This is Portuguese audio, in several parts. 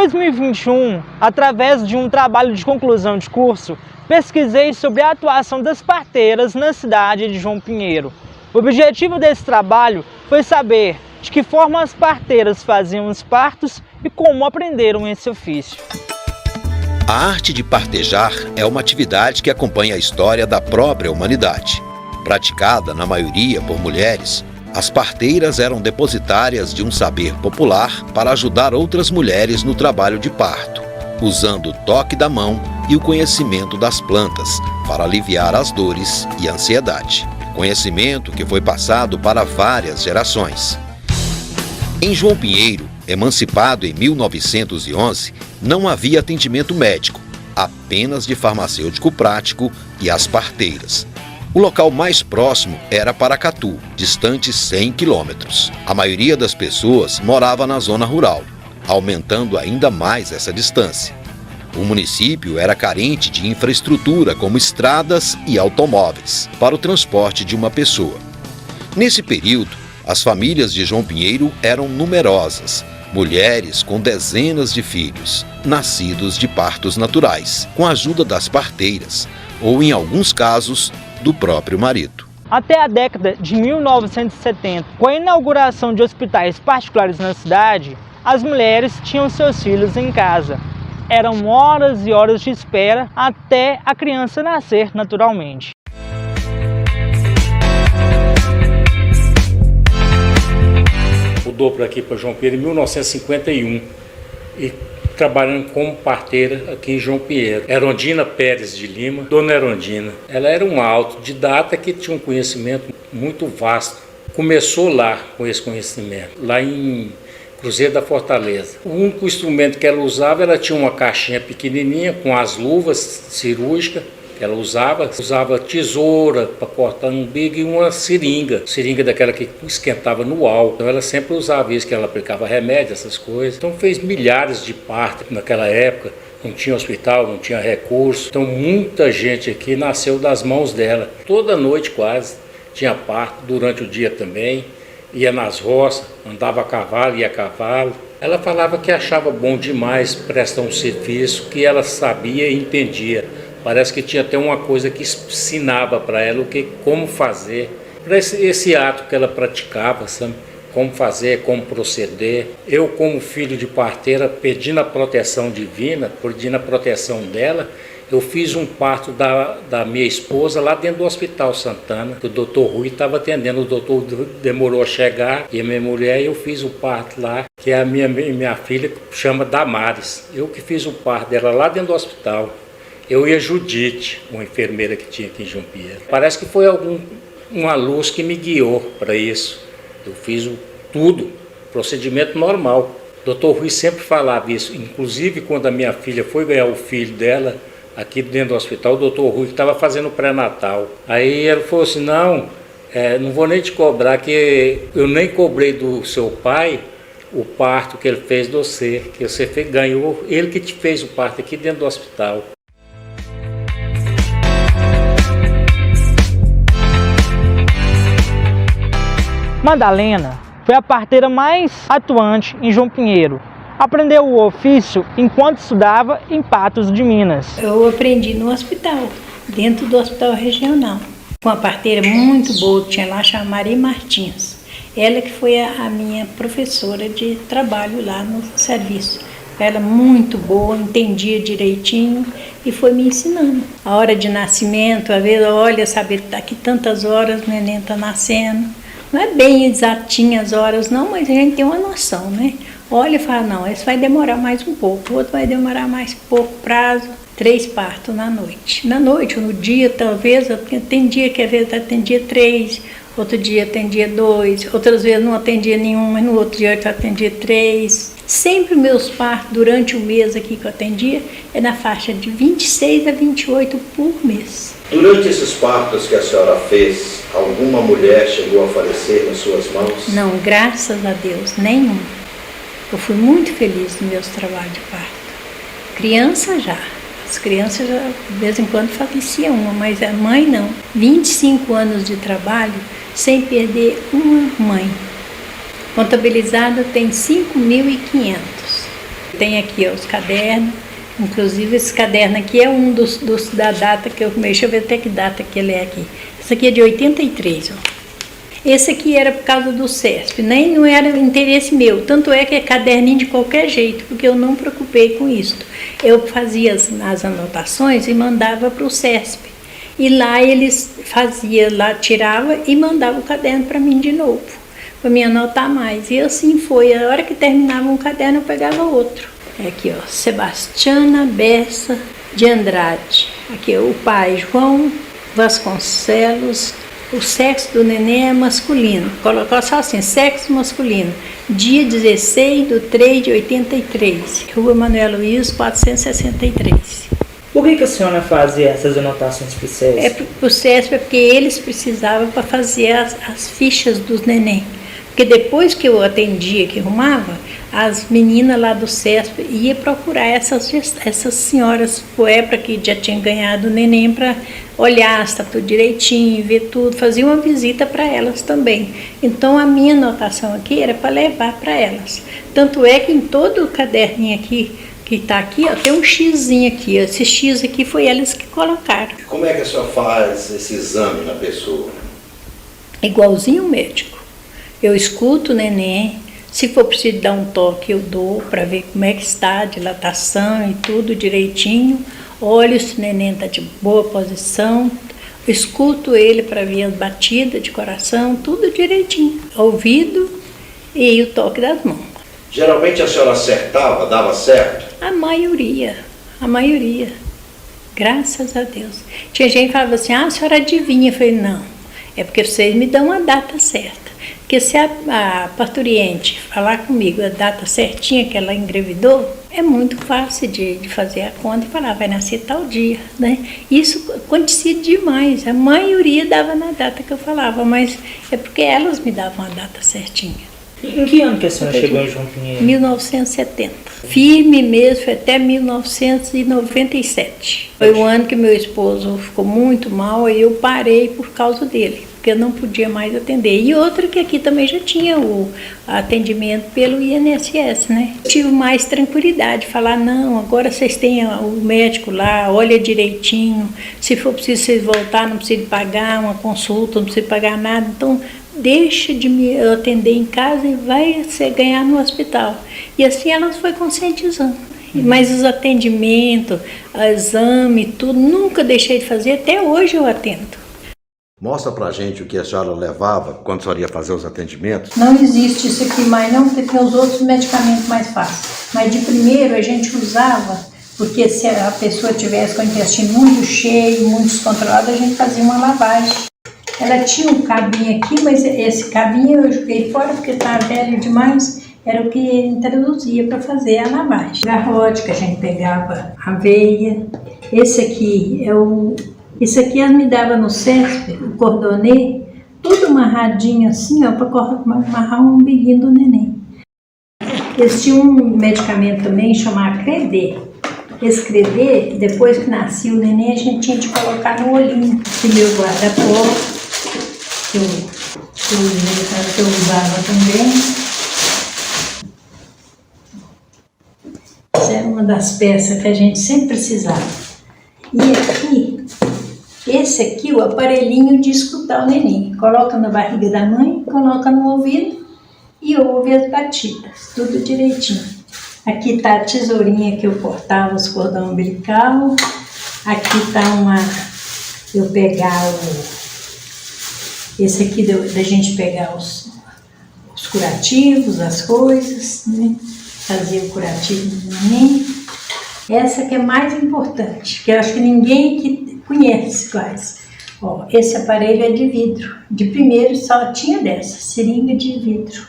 2021, através de um trabalho de conclusão de curso, pesquisei sobre a atuação das parteiras na cidade de João Pinheiro. O objetivo desse trabalho foi saber de que forma as parteiras faziam os partos e como aprenderam esse ofício. A arte de partejar é uma atividade que acompanha a história da própria humanidade. Praticada, na maioria, por mulheres, as parteiras eram depositárias de um saber popular para ajudar outras mulheres no trabalho de parto, usando o toque da mão e o conhecimento das plantas para aliviar as dores e a ansiedade. Conhecimento que foi passado para várias gerações. Em João Pinheiro, emancipado em 1911, não havia atendimento médico, apenas de farmacêutico prático e as parteiras. O local mais próximo era Paracatu, distante 100 quilômetros. A maioria das pessoas morava na zona rural, aumentando ainda mais essa distância. O município era carente de infraestrutura como estradas e automóveis para o transporte de uma pessoa. Nesse período, as famílias de João Pinheiro eram numerosas, mulheres com dezenas de filhos, nascidos de partos naturais, com a ajuda das parteiras, ou em alguns casos, do próprio marido. Até a década de 1970, com a inauguração de hospitais particulares na cidade, as mulheres tinham seus filhos em casa. Eram horas e horas de espera até a criança nascer naturalmente. Mudou para aqui, para João Pinheiro, em 1951 e trabalhando como parteira aqui em João Pinheiro. Erondina Pérez de Lima, Dona Erondina. Ela era uma autodidata que tinha um conhecimento muito vasto. Começou lá com esse conhecimento, lá em Cruzeiro da Fortaleza. O único instrumento que ela usava, ela tinha uma caixinha pequenininha com as luvas cirúrgicas que ela usava tesoura para cortar um umbigo e uma seringa daquela que esquentava no álcool. Então ela sempre usava isso, que ela aplicava remédio, essas coisas. Então fez milhares de partos naquela época, não tinha hospital, não tinha recurso. Então muita gente aqui nasceu das mãos dela. Toda noite quase tinha parto, durante o dia também. Ia nas roças, andava a cavalo, ia a cavalo. Ela falava que achava bom demais prestar um serviço, que ela sabia e entendia. Parece que tinha até uma coisa que ensinava para ela como fazer. Para esse ato que ela praticava, sabe? Como fazer, como proceder. Eu, como filho de parteira, pedindo a proteção divina, pedindo a proteção dela, eu fiz um parto da minha esposa lá dentro do Hospital Santana, que o doutor Rui estava atendendo. O doutor demorou a chegar e a minha mulher, eu fiz o parto lá, que é a minha filha, que chama Damares. Eu que fiz o parto dela lá dentro do hospital. Eu e a Judite, uma enfermeira que tinha aqui em João Pinheiro. Parece que foi uma luz que me guiou para isso. Eu fiz tudo, procedimento normal. O doutor Rui sempre falava isso. Inclusive, quando a minha filha foi ganhar o filho dela, aqui dentro do hospital, o doutor Rui estava fazendo pré-natal. Aí ele falou assim, não vou nem te cobrar, que eu nem cobrei do seu pai o parto que ele fez de você, que você ganhou, ele que te fez o parto aqui dentro do hospital. Madalena foi a parteira mais atuante em João Pinheiro. Aprendeu o ofício enquanto estudava em Patos de Minas. Eu aprendi no hospital, dentro do hospital regional, com uma parteira muito boa que tinha lá, chamada Maria Martins. Ela que foi a minha professora de trabalho lá no serviço. Ela muito boa, entendia direitinho e foi me ensinando. A hora de nascimento, às vezes, olha, saber que daqui tantas horas o neném está nascendo. Não é bem exatinho as horas não, mas a gente tem uma noção, né? Olha e fala, não, esse vai demorar mais um pouco, o outro vai demorar mais pouco prazo. 3 partos na noite. Na noite ou no dia, talvez, tem dia que às vezes atendia 3, outro dia atendia 2, outras vezes não atendia nenhum, mas no outro dia eu atendia 3. Sempre meus partos, durante o mês aqui que eu atendia, é na faixa de 26 a 28 por mês. Durante esses partos que a senhora fez, alguma mulher chegou a falecer nas suas mãos? Não, graças a Deus, nenhum. Eu fui muito feliz nos meus trabalhos de parto. Criança já. As crianças já, de vez em quando falecia uma, mas a mãe não. 25 anos de trabalho sem perder uma mãe. Contabilizada tem 5.500. Tem aqui ó, os cadernos, inclusive esse caderno aqui é um dos da data que eu comecei. Deixa eu ver até que data que ele é aqui. Esse aqui é de 83, ó. Esse aqui era por causa do CESP, nem não era interesse meu, tanto é que é caderninho de qualquer jeito, porque eu não me preocupei com isso. Eu fazia as anotações e mandava para o CESP. E lá eles faziam, lá tirava e mandava o caderno para mim de novo, para me anotar mais. E assim foi, a hora que terminava um caderno eu pegava outro. Aqui ó, Sebastiana Bessa de Andrade. Aqui ó, o pai João Vasconcelos. O sexo do neném é masculino. Colocou só assim, sexo masculino. Dia 16/3/83. Rua Manuel Luiz, 463. Por que a senhora fazia essas anotações para o CESP? Para o CESP é porque eles precisavam para fazer as fichas dos neném. Porque depois que eu atendia, que arrumava, as meninas lá do CESP iam procurar essas senhoras poebras que já tinham ganhado o neném para olhar se está tudo direitinho, ver tudo, fazia uma visita para elas também. Então a minha anotação aqui era para levar para elas. Tanto é que em todo o caderninho aqui, que está aqui, ó, tem um xizinho aqui. Ó. Esse X aqui foi elas que colocaram. Como é que a senhora faz esse exame na pessoa? Igualzinho o médico. Eu escuto o neném, se for preciso dar um toque eu dou para ver como é que está a dilatação e tudo direitinho. Olho se o neném está de boa posição, escuto ele para ver as batidas de coração, tudo direitinho. Ouvido e o toque das mãos. Geralmente a senhora acertava, dava certo? A maioria. Graças a Deus. Tinha gente que falava assim, a senhora adivinha? Eu falei, não, é porque vocês me dão a data certa. Porque se a parturiente falar comigo a data certinha que ela engravidou, é muito fácil de fazer a conta e falar, vai nascer tal dia, né? Isso acontecia demais, a maioria dava na data que eu falava, mas é porque elas me davam a data certinha. Em que ano que a senhora chegou em João Pinheiro? 1970. Firme mesmo foi até 1997. Foi o ano que meu esposo ficou muito mal e eu parei por causa dele, porque eu não podia mais atender. E outra que aqui também já tinha o atendimento pelo INSS, né? Eu tive mais tranquilidade, falar, não, agora vocês têm o médico lá, olha direitinho, se for preciso vocês voltar, não precisa pagar uma consulta, não precisa pagar nada, então deixa de me atender em casa e vai ganhar no hospital. E assim elas foi conscientizando. Mas os atendimentos, exame, tudo, nunca deixei de fazer, até hoje eu atendo. Mostra pra gente o que a senhora levava quando a senhora ia fazer os atendimentos. Não existe isso aqui mais não, porque tem os outros medicamentos mais fáceis. Mas de primeiro a gente usava, porque se a pessoa tivesse com o intestino muito cheio, muito descontrolado, a gente fazia uma lavagem. Ela tinha um cabinho aqui, mas esse cabinho eu joguei fora porque estava velho demais. Era o que introduzia para fazer a lavagem. Garrote, que a gente pegava aveia. Esse aqui esse aqui ela me dava no CESP, o cordonê, tudo amarradinho assim, ó, para amarrar um umbiguinho do neném. Eles tinham um medicamento também chamado Credê. Esse Credê, depois que nascia o neném, a gente tinha de colocar no olhinho. Esse meu guarda-pó, que eu usava também. Essa era uma das peças que a gente sempre precisava. E aqui, esse aqui, o aparelhinho de escutar o neném. Coloca na barriga da mãe, coloca no ouvido e ouve as batidas, tudo direitinho. Aqui está a tesourinha que eu cortava os cordão umbilical. Aqui está eu pegar esse aqui da gente pegar os curativos, as coisas, né? Fazer o curativo do neném. Essa que é mais importante, que eu acho que ninguém que conhece quase. Ó, esse aparelho é de vidro. De primeiro só tinha dessa, seringa de vidro.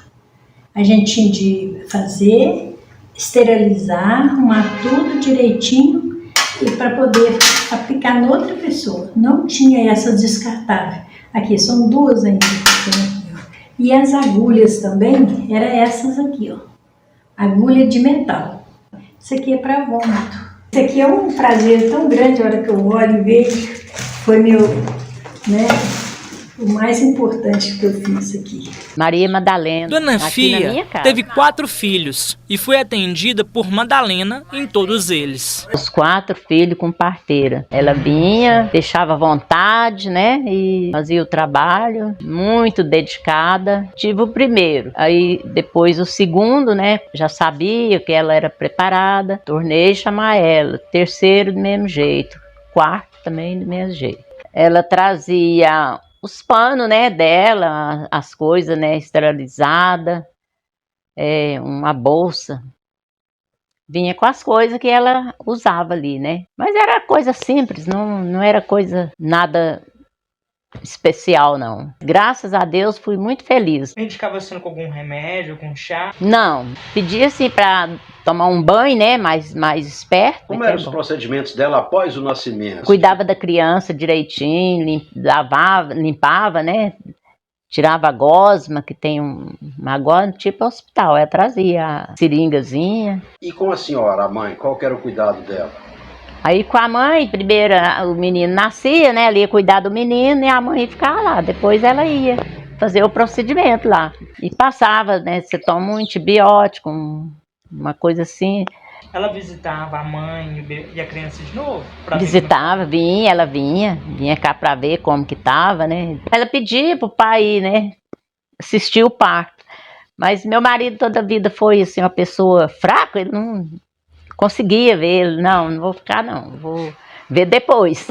A gente tinha de fazer, esterilizar, arrumar tudo direitinho e para poder aplicar na outra pessoa. Não tinha essas descartáveis. Aqui são duas ainda. E as agulhas também, eram essas aqui, ó. Agulha de metal. Isso aqui é para vômito. Isso aqui é um prazer tão grande a hora que eu olho e vejo. Foi meu, né? O mais importante que eu fiz aqui. Maria Madalena. Dona aqui na Fia minha casa. teve 4 filhos e foi atendida por Madalena em todos eles. Os 4 filhos com parteira. Ela vinha, deixava à vontade, né? E fazia o trabalho, muito dedicada. Tive o primeiro, aí depois o segundo, né? Já sabia que ela era preparada. Tornei chamar ela. Terceiro, do mesmo jeito. Quarto, também do mesmo jeito. Ela trazia os panos, né, dela, as coisas, né, esterilizadas, uma bolsa. Vinha com as coisas que ela usava ali, né? Mas era coisa simples, não era coisa nada especial, não. Graças a Deus, fui muito feliz. Medicava você com algum remédio, com chá? Não, pedia assim para tomar um banho, né, mais esperto. Como eram os procedimentos dela após o nascimento? Cuidava da criança direitinho, lavava, limpava, né? Tirava a gosma, que tem uma gosma tipo hospital. Ela trazia a seringazinha. E com a senhora, a mãe, qual que era o cuidado dela? Aí com a mãe, primeiro o menino nascia, né? Ela ia cuidar do menino e a mãe ficava lá. Depois ela ia fazer o procedimento lá. E passava, né? Você toma um antibiótico, uma coisa assim. Ela visitava a mãe e a criança de novo? Visitava, ela vinha cá pra ver como que tava, né? Ela pedia pro pai, né, assistir o parto. Mas meu marido toda a vida foi, assim, uma pessoa fraca, ele não conseguia ver, não vou ficar não, vou ver depois.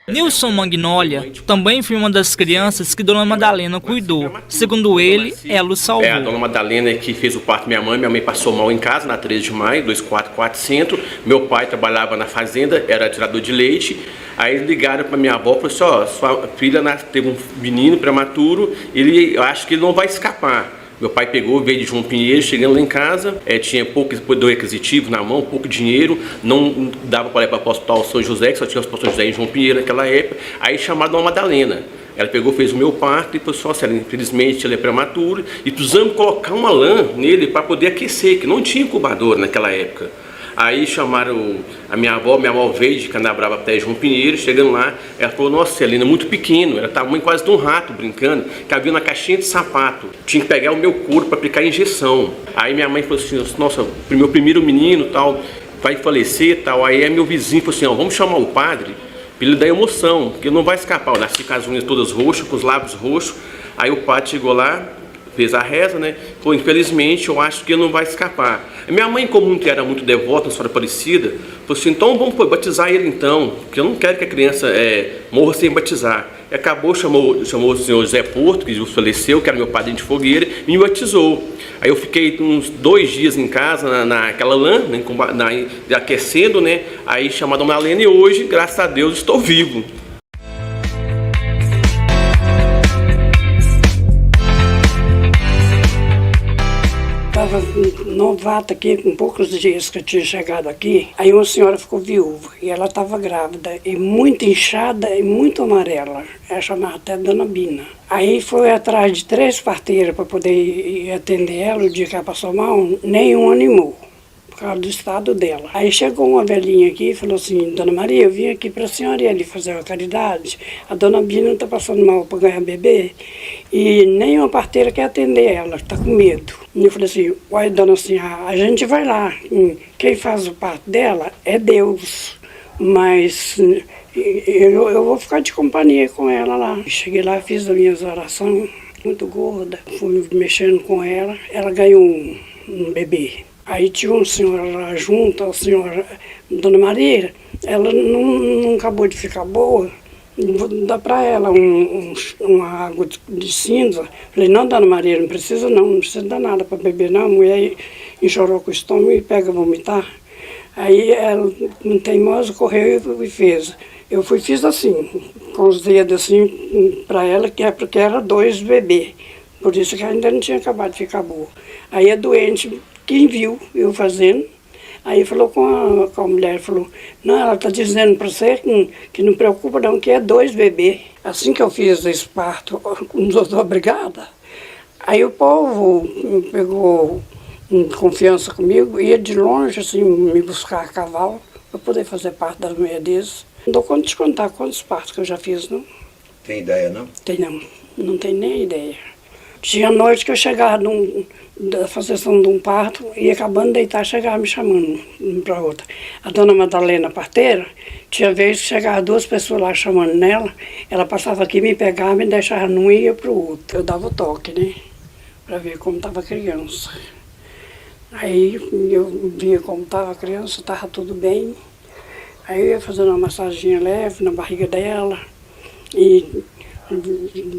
Nilson Magnolia também foi uma das crianças que Dona Madalena cuidou. Segundo ele, ela o salvou. A Dona Madalena que fez o parto da minha mãe passou mal em casa na 13 de maio, 2444 Centro. Meu pai trabalhava na fazenda, era tirador de leite. Aí ligaram para minha avó e falaram assim, sua filha teve um menino prematuro, eu acho que ele não vai escapar. Meu pai pegou, veio de João Pinheiro, chegando lá em casa, tinha pouco poder aquisitivo na mão, pouco dinheiro, não dava para levar para o Hospital São José, que só tinha o Hospital São José em João Pinheiro naquela época, aí chamaram a Dona Madalena. Ela pegou, fez o meu parto e falou assim, infelizmente ele é prematuro, e precisamos colocar uma lã nele para poder aquecer, que não tinha incubador naquela época. Aí chamaram a minha avó veio de Canabrava até João Pinheiro, chegando lá, ela falou, nossa, Celina, muito pequeno, era tamanho quase de um rato brincando, cabia na caixinha de sapato, tinha que pegar o meu couro para aplicar a injeção. Aí minha mãe falou assim, nossa, meu primeiro menino tal, vai falecer tal, aí meu vizinho falou assim, vamos chamar o padre, para ele dar emoção, porque não vai escapar. Eu nasci com as unhas todas roxas, com os lábios roxos, aí o padre chegou lá, fez a reza, né? Falou, infelizmente, eu acho que ele não vai escapar. A minha mãe, como era muito devota, uma senhora Aparecida, falou assim, então vamos batizar ele então, porque eu não quero que a criança morra sem batizar. E acabou, chamou o senhor José Porto, que faleceu, que era meu padrinho de fogueira, e me batizou. Aí eu fiquei uns 2 dias em casa, naquela lã, né, aquecendo, né? Aí chamada Dona Madalena e hoje, graças a Deus, estou vivo. Estava novata aqui, com poucos dias que eu tinha chegado aqui, aí uma senhora ficou viúva, e ela estava grávida, e muito inchada e muito amarela, ela chamava até Dona Bina. Aí foi atrás de 3 parteiras para poder ir atender ela, o dia que ela passou mal, nenhum animou, por causa do estado dela. Aí chegou uma velhinha aqui e falou assim, Dona Maria, eu vim aqui para a senhora ir ali fazer uma caridade, a Dona Bina está passando mal para ganhar bebê, e nenhuma parteira quer atender ela, está com medo. E eu falei assim, uai, dona assim, a gente vai lá, quem faz o parto dela é Deus, mas eu vou ficar de companhia com ela lá. Cheguei lá, fiz as minhas orações, muito gorda, fui mexendo com ela, ela ganhou um bebê. Aí tinha uma senhora lá junto, a senhora Dona Maria, ela não acabou de ficar boa, vou dar para ela uma água de cinza. Falei, não, Dona Maria, não precisa dar nada para beber não. A mulher enchorou com o estômago e pega a vomitar. Aí ela, teimosa, correu e fez. Eu fiz assim, com os dedos assim, para ela, que é porque era 2 bebês. Por isso que ainda não tinha acabado de ficar boa. Aí a doente, quem viu eu fazendo, aí falou com a mulher, falou, não, ela está dizendo para você que não preocupa não, que é 2 bebês. Assim que eu fiz esse parto, não sou obrigada. Aí o povo pegou confiança comigo, ia de longe, assim, me buscar a cavalo, para poder fazer parte das mulheres deles. Não dou conta de contar quantos partos que eu já fiz, não. Tem ideia, não? Não tem nem ideia. Tinha noite que eu chegava da fazeção de um parto e acabando de deitar, chegava me chamando uma para outra. A dona Madalena, parteira, tinha vezes que chegava 2 pessoas lá chamando nela, ela passava aqui, me pegava, me deixava num e ia para o outro. Eu dava o toque, né? Para ver como estava a criança. Aí eu via como estava a criança, estava tudo bem. Aí eu ia fazendo uma massaginha leve na barriga dela e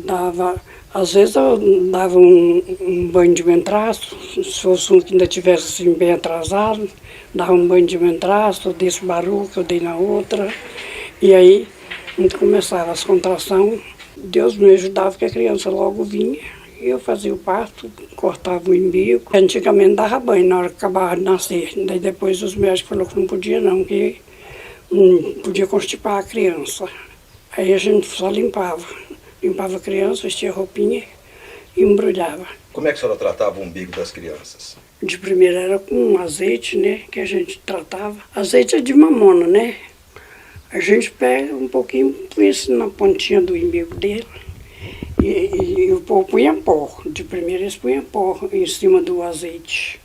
dava... Às vezes eu dava um banho de ventraço, se fosse um que ainda estivesse assim, bem atrasado, dava um banho de ventraço, desse barulho que eu dei na outra. E aí, quando começava as contrações, Deus me ajudava que a criança logo vinha. E eu fazia o parto, cortava o umbigo. Antigamente dava banho na hora que acabava de nascer. Daí depois os médicos falaram que não podia não, que não podia constipar a criança. Aí a gente só limpava a criança, vestia a roupinha e embrulhava. Como é que a senhora tratava o umbigo das crianças? De primeira era com azeite, né, que a gente tratava. Azeite é de mamona, né? A gente pega um pouquinho, põe assim na pontinha do umbigo dele e o povo punha pó. De primeira eles punham pó em cima do azeite.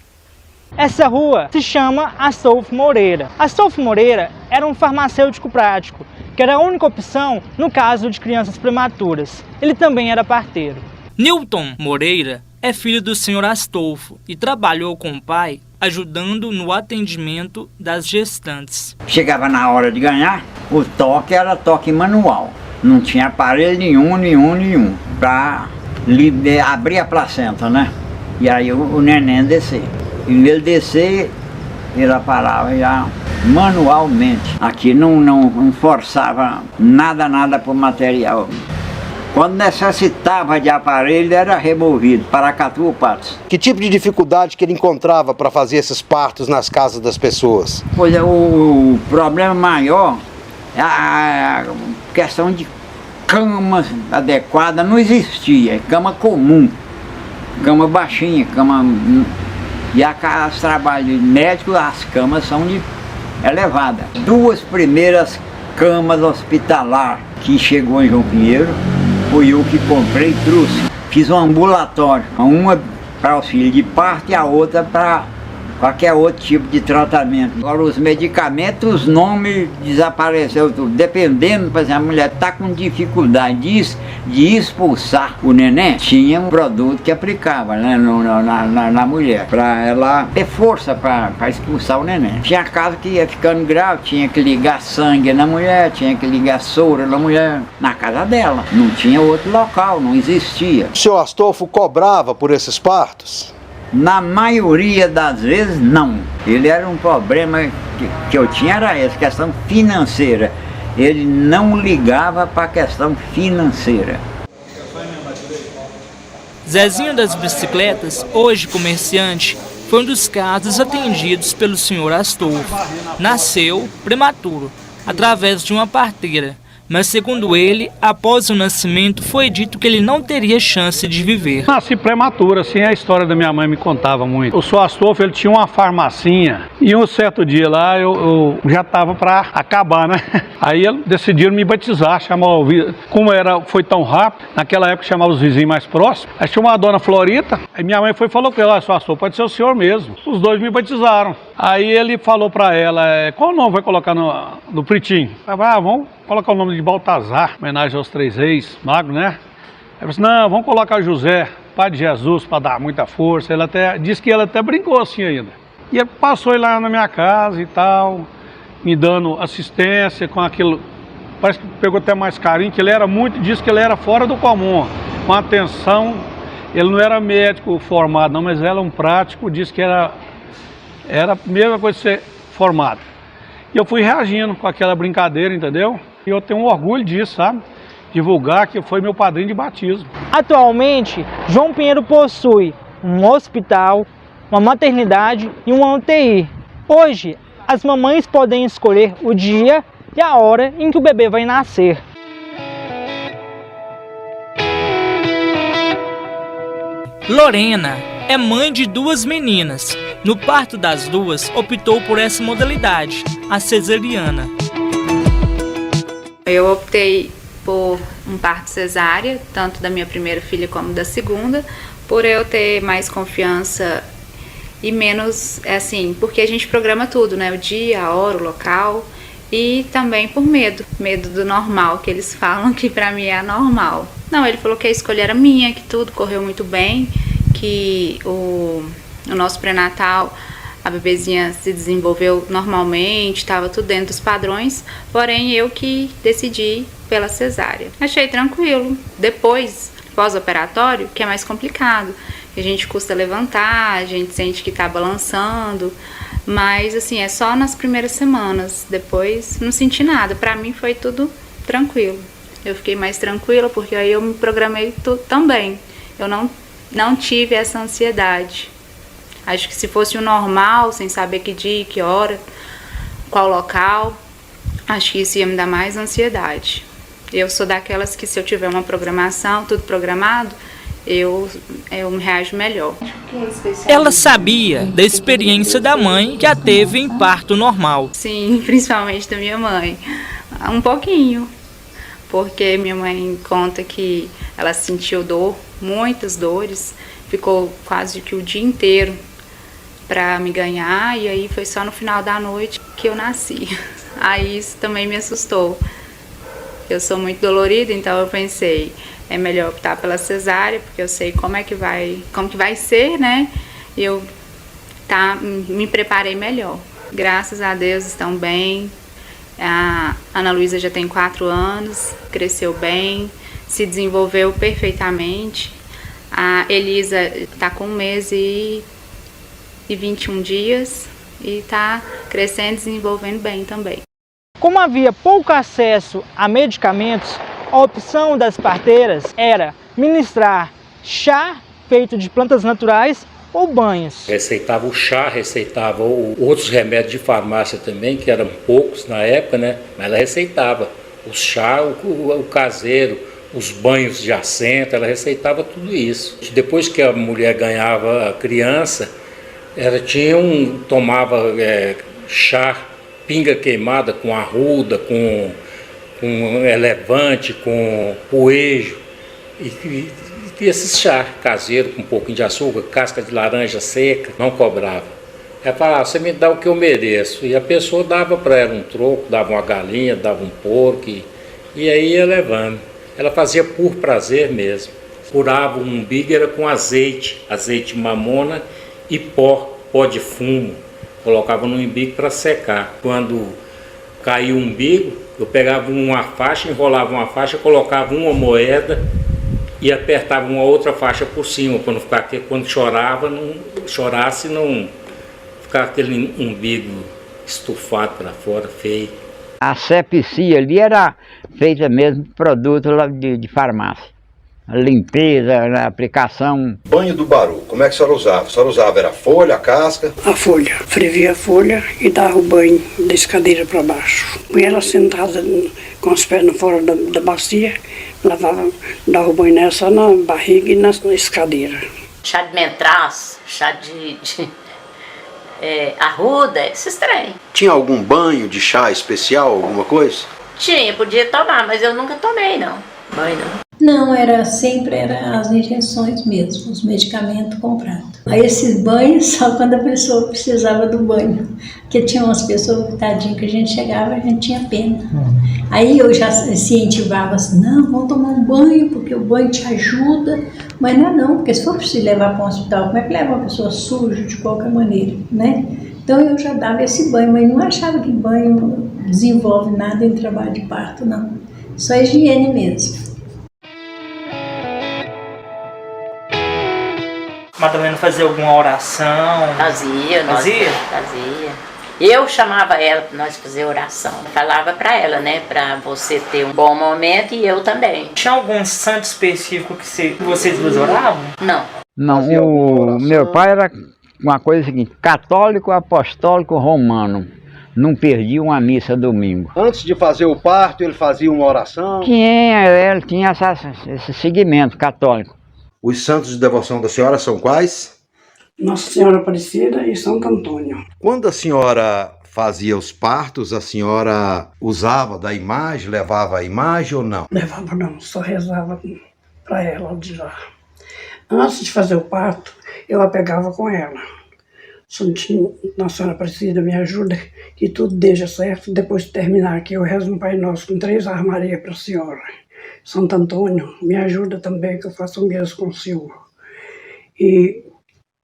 Essa rua se chama Astolfo Moreira. Astolfo Moreira era um farmacêutico prático, que era a única opção no caso de crianças prematuras. Ele também era parteiro. Newton Moreira é filho do Sr. Astolfo e trabalhou com o pai ajudando no atendimento das gestantes. Chegava na hora de ganhar, o toque era toque manual. Não tinha aparelho nenhum para abrir a placenta, né? E aí o neném descer. E nele descer, ele parava já manualmente. Aqui não forçava nada por material. Quando necessitava de aparelho, era removido, paracatu ou patos. Que tipo de dificuldade que ele encontrava para fazer esses partos nas casas das pessoas? Pois é, o problema maior é a questão de cama adequada, não existia. É cama comum, cama baixinha, cama... E os trabalhos médicos, as camas são elevadas. 2 primeiras camas hospitalar que chegou em João Pinheiro, foi eu que comprei e trouxe. Fiz um ambulatório, uma para auxílio de parto e a outra para qualquer outro tipo de tratamento. Agora os medicamentos, os nomes desapareceram tudo. Dependendo, por exemplo, a mulher está com dificuldade de expulsar o neném, tinha um produto que aplicava, né, na mulher, para ela ter força para expulsar o neném. Tinha caso que ia ficando grave, tinha que ligar sangue na mulher, tinha que ligar soro na mulher, na casa dela. Não tinha outro local, não existia. O senhor Astolfo cobrava por esses partos? Na maioria das vezes, não. Ele era um problema que eu tinha, era essa questão financeira. Ele não ligava para a questão financeira. Zezinho das Bicicletas, hoje comerciante, foi um dos casos atendidos pelo Sr. Astolfo. Nasceu prematuro, através de uma parteira. Mas segundo ele, após o nascimento, foi dito que ele não teria chance de viver. Nasci prematuro, assim, a história da minha mãe me contava muito. O Sr. Astolfo, ele tinha uma farmacinha e um certo dia lá eu já estava para acabar, né? Aí decidiram me batizar, como foi tão rápido, naquela época chamava os vizinhos mais próximos. Aí tinha uma dona Florita, aí minha mãe falou para ela, Sr. Astolfo, pode ser o senhor mesmo. Os 2 me batizaram. Aí ele falou para ela, qual o nome vai colocar no pretinho? Vamos colocar o nome de Baltazar, homenagem aos 3 reis magos, né? Aí eu disse, não, vamos colocar José, pai de Jesus, para dar muita força. Ele disse que ela até brincou assim ainda. E ele passou lá na minha casa e tal, me dando assistência com aquilo. Parece que pegou até mais carinho, que ele disse que ele era fora do comum, com atenção. Ele não era médico formado não, mas ele era um prático, disse que era a mesma coisa de ser formado. E eu fui reagindo com aquela brincadeira, entendeu? E eu tenho um orgulho disso, sabe? Divulgar que foi meu padrinho de batismo. Atualmente, João Pinheiro possui um hospital, uma maternidade e uma UTI. Hoje, as mamães podem escolher o dia e a hora em que o bebê vai nascer. Lorena é mãe de 2 meninas. No parto das 2, optou por essa modalidade, a cesariana. Eu optei por um parto cesárea, tanto da minha primeira filha como da segunda, por eu ter mais confiança e menos, assim, porque a gente programa tudo, né? O dia, a hora, o local, e também por medo do normal, que eles falam que pra mim é anormal. Não, ele falou que a escolha era minha, que tudo correu muito bem, que o nosso pré-natal, a bebezinha se desenvolveu normalmente, estava tudo dentro dos padrões, porém eu que decidi pela cesárea. Achei tranquilo. Depois, pós-operatório, que é mais complicado, a gente custa levantar, a gente sente que está balançando, mas assim, é só nas primeiras semanas, depois não senti nada. Para mim foi tudo tranquilo. Eu fiquei mais tranquila porque aí eu me programei também. Eu não tive essa ansiedade. Acho que se fosse o normal, sem saber que dia, que hora, qual local, acho que isso ia me dar mais ansiedade. Eu sou daquelas que se eu tiver uma programação, tudo programado, eu me reajo melhor. Ela sabia da experiência da mãe que a teve em parto normal. Sim, principalmente da minha mãe. Um pouquinho, porque minha mãe conta que ela sentiu dor, muitas dores, ficou quase que o dia inteiro para me ganhar, e aí foi só no final da noite que eu nasci. Aí isso também me assustou. Eu sou muito dolorida, então eu pensei, é melhor optar pela cesárea, porque eu sei como que vai ser, né? E eu me preparei melhor. Graças a Deus estão bem. A Ana Luísa já tem 4 anos, cresceu bem, se desenvolveu perfeitamente. A Elisa está com 1 mês e 21 dias e está crescendo e desenvolvendo bem também. Como havia pouco acesso a medicamentos, a opção das parteiras era ministrar chá feito de plantas naturais ou banhos. Receitava o chá, receitava outros remédios de farmácia também, que eram poucos na época, né? Mas ela receitava o chá, o caseiro, os banhos de assento, ela receitava tudo isso. Depois que a mulher ganhava a criança, ela tomava chá, pinga queimada com arruda, com elevante, com poejo, e esses chá caseiro com um pouquinho de açúcar, casca de laranja seca, não cobrava. Ela falava, você me dá o que eu mereço, e a pessoa dava para ela um troco, dava uma galinha, dava um porco, e aí ia levando. Ela fazia por prazer mesmo. Curava o umbigo, era com azeite mamona e pó de fumo. Colocava no umbigo para secar. Quando caía o umbigo, eu pegava uma faixa, enrolava uma faixa, colocava uma moeda e apertava uma outra faixa por cima, para não ficar, quando chorasse, não ficar aquele umbigo estufado para fora, feio. A sepsia ali era feita mesmo produto lá de farmácia. A limpeza, a aplicação. Banho do baru, como é que a senhora usava? A senhora usava era a folha, a casca? A folha. Fervia a folha e dava o banho da escadeira para baixo. Punha ela sentada com os pés fora da bacia, dava o banho nela só na barriga e na escadeira. Chá de mentraço, chá de arruda, esses trem. Tinha algum banho de chá especial, alguma coisa? Tinha, podia tomar, mas eu nunca tomei não. Banho não. Não, sempre era as injeções mesmo, os medicamentos comprados. Aí esses banhos só quando a pessoa precisava do banho. Porque tinha umas pessoas, tadinho, que a gente chegava, a gente tinha pena. Aí eu já incentivava assim, não, vamos tomar um banho, porque o banho te ajuda. Mas não, porque se for preciso levar para um hospital, como é que leva uma pessoa suja de qualquer maneira, né? Então eu já dava esse banho, mas não achava que banho desenvolve nada em trabalho de parto, não. Só higiene mesmo. Madalena fazia alguma oração? Fazia. Eu chamava ela para nós fazer oração. Falava para ela, né, para você ter um bom momento e eu também. Tinha algum santo específico que vocês duas oravam? Não, o meu pai era uma coisa seguinte, católico apostólico romano. Não perdia uma missa domingo. Antes de fazer o parto, ele fazia uma oração? Ele tinha esse seguimento católico. Os santos de devoção da senhora são quais? Nossa Senhora Aparecida e Santo Antônio. Quando a senhora fazia os partos, a senhora usava da imagem, levava a imagem ou não? Levava não, só rezava para ela de lá. Antes de fazer o parto, eu a pegava com ela. Nossa Senhora Aparecida, me ajuda, que tudo deixa certo. Depois de terminar aqui, eu rezo um Pai Nosso com 3 Ave Maria para a senhora. Santo Antônio, me ajuda também, que eu faço o mesmo com o senhor. E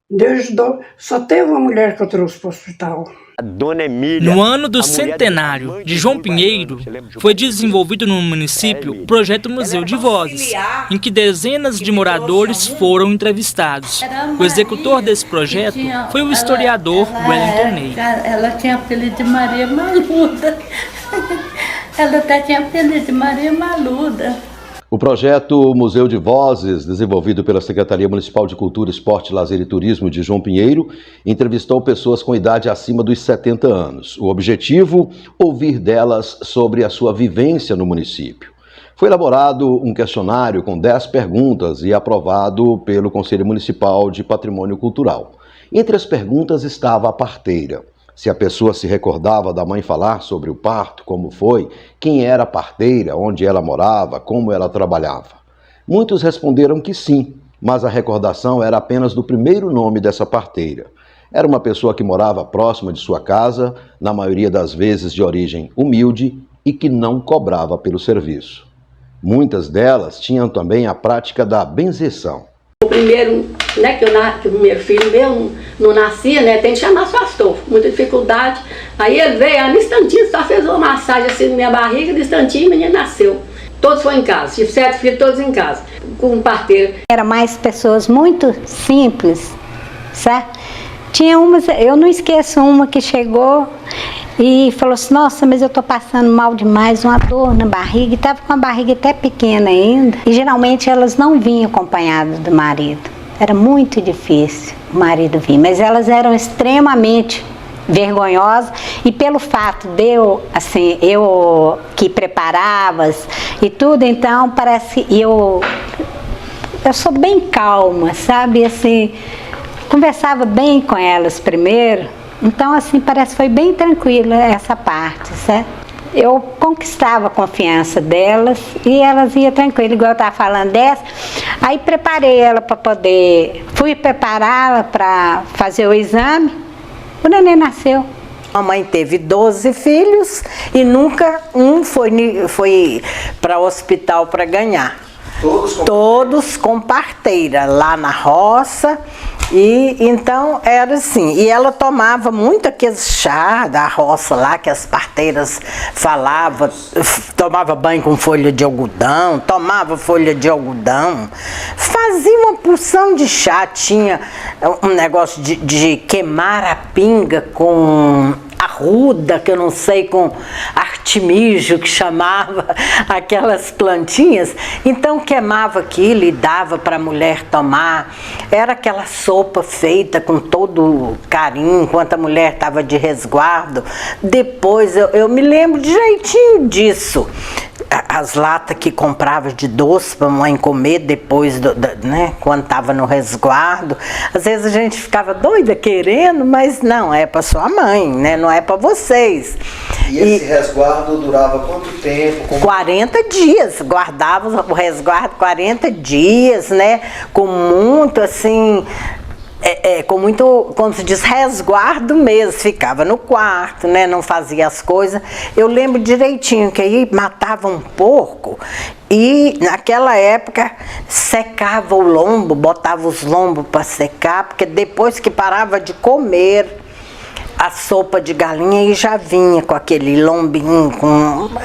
Deus só teve uma mulher que eu trouxe para o hospital. Dona Emília, no ano do centenário de João Pinheiro, foi desenvolvido no município o projeto Museu de Vozes, em que dezenas de moradores foram entrevistados. O executor desse projeto foi o historiador Wellington Ney. Ela tinha apelido de Maria Maluda. Ela até tinha apelido de Maria Maluda. O projeto Museu de Vozes, desenvolvido pela Secretaria Municipal de Cultura, Esporte, Lazer e Turismo de João Pinheiro, entrevistou pessoas com idade acima dos 70 anos. O objetivo, ouvir delas sobre a sua vivência no município. Foi elaborado um questionário com 10 perguntas e aprovado pelo Conselho Municipal de Patrimônio Cultural. Entre as perguntas estava a parteira. Se a pessoa se recordava da mãe falar sobre o parto, como foi, quem era a parteira, onde ela morava, como ela trabalhava. Muitos responderam que sim, mas a recordação era apenas do primeiro nome dessa parteira. Era uma pessoa que morava próxima de sua casa, na maioria das vezes de origem humilde e que não cobrava pelo serviço. Muitas delas tinham também a prática da benzeção. O primeiro, né, que o primeiro filho meu não nascia, né, tem que chamar seu Astolfo, muita dificuldade. Aí ele veio, no instantinho, só fez uma massagem assim na minha barriga, no instantinho o menino nasceu. Todos foram em casa, tive 7 filhos, todos em casa, com um parteiro. Era mais pessoas muito simples, certo? Tinha umas, eu não esqueço uma que chegou e falou assim, nossa, mas eu tô passando mal demais, uma dor na barriga, e tava com a barriga até pequena ainda. E geralmente elas não vinham acompanhadas do marido. Era muito difícil o marido vir, mas elas eram extremamente vergonhosas, e pelo fato de eu, assim, eu que preparava e tudo, então parece que eu sou bem calma, sabe, assim, conversava bem com elas primeiro, então assim, parece que foi bem tranquila essa parte, certo? Eu conquistava a confiança delas e elas iam tranquilas, igual eu estava falando dessa. Aí preparei ela para poder, fui prepará-la para fazer o exame, o neném nasceu. A mãe teve 12 filhos e nunca um foi para o hospital para ganhar. Todos com parteira, lá na roça. E então era assim, e ela tomava muito aquele chá da roça lá, que as parteiras falavam, tomava banho com folha de algodão, tomava folha de algodão, fazia uma porção de chá, tinha um negócio de queimar a pinga com arruda, que eu não sei, com artemijo, que chamava aquelas plantinhas, então queimava aquilo e dava para a mulher tomar. Era aquela sopa feita com todo carinho, enquanto a mulher estava de resguardo. Depois eu me lembro direitinho disso. As latas que comprava de doce para a mãe comer depois, né, quando estava no resguardo. Às vezes a gente ficava doida querendo, mas não, é para sua mãe, né, não é para vocês. E esse resguardo durava quanto tempo? 40 dias, guardava o resguardo 40 dias, né, com muito assim... com muito, como se diz, resguardo mesmo, ficava no quarto, né, não fazia as coisas. Eu lembro direitinho que aí matava um porco e naquela época secava o lombo, botava os lombos para secar, porque depois que parava de comer a sopa de galinha e já vinha com aquele lombinho,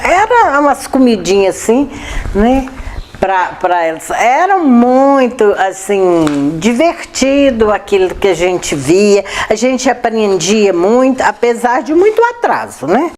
era umas comidinhas assim, né? Para elas. Era muito, assim, divertido aquilo que a gente via. A gente aprendia muito, apesar de muito atraso, né?